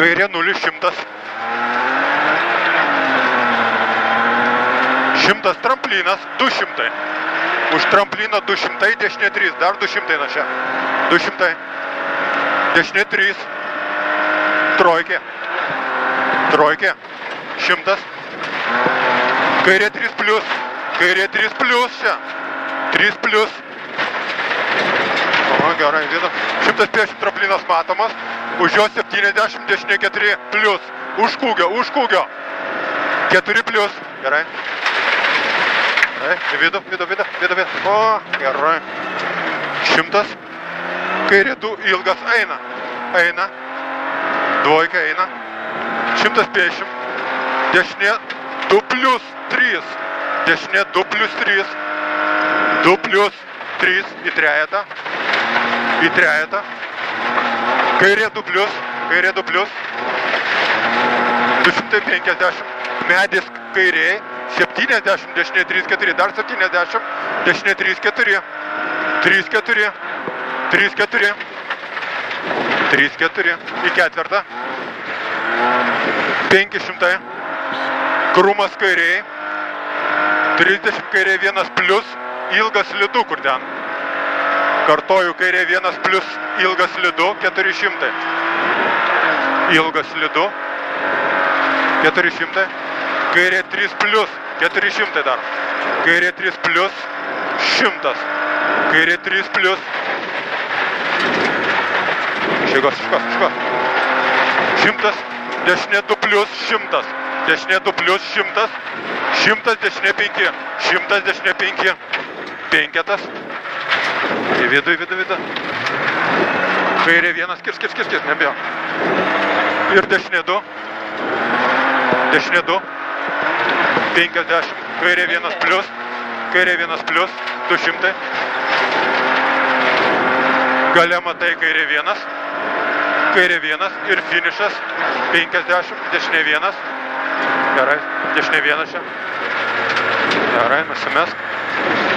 Kairė 0-100. 100 tramplinas, 200. Už trampliną 200, dešinė 3, dar 200 nuo čia. 200. Dešinė 3. Trojkė. Trojkė. 100. Kairė 3 plius. Kairė 3 plius čia. 3 plius. O, gerai, vidam. 150 tramplinas matomas. Už jo 70, dešinė 4 plius. Už kūgio, už kūgio. 4 plius. Gerai. Vidų. O, gerai. 100. Kairė 2 ilgas eina. Eina. Dvojka eina. 150. Dešinė 2 plius 3. Dešinė 2 plius 3. 2 plius 3 į trejetą. Į trejetą. Kairė 2 plius. Kairė 2 plius. 250. Medis kairiai. 70, dešinė 3-4, dar 70, dešinė 3-4, 3-4, 3-4, 3-4, į ketvirtą, 500, krūmas kairiai, 30 kairiai 1 plius, ilgas slidu kur ten, kartoju kairiai 1 plius, ilgas slidu, 400, ilgas slidu, 400, kairė 3 plius, 400 dar. Kairė 3 plius, 100. Kairė 3 plius. Šigos. 100. Dešinė 2 plius, 100. Dešinė 2 plius, 100. 100, dešinė 5. 100, dešinė 5. Penketas. Į vidų. Kairė 1, skir, nebijau. Ir dešinė 2. Dešinė 2. 50, kairė 1 plius, 200. Gale matai kairė 1 ir finišas 50, dešinė 1. Gerai, dešinė 1 čia. Gerai, nusimesk.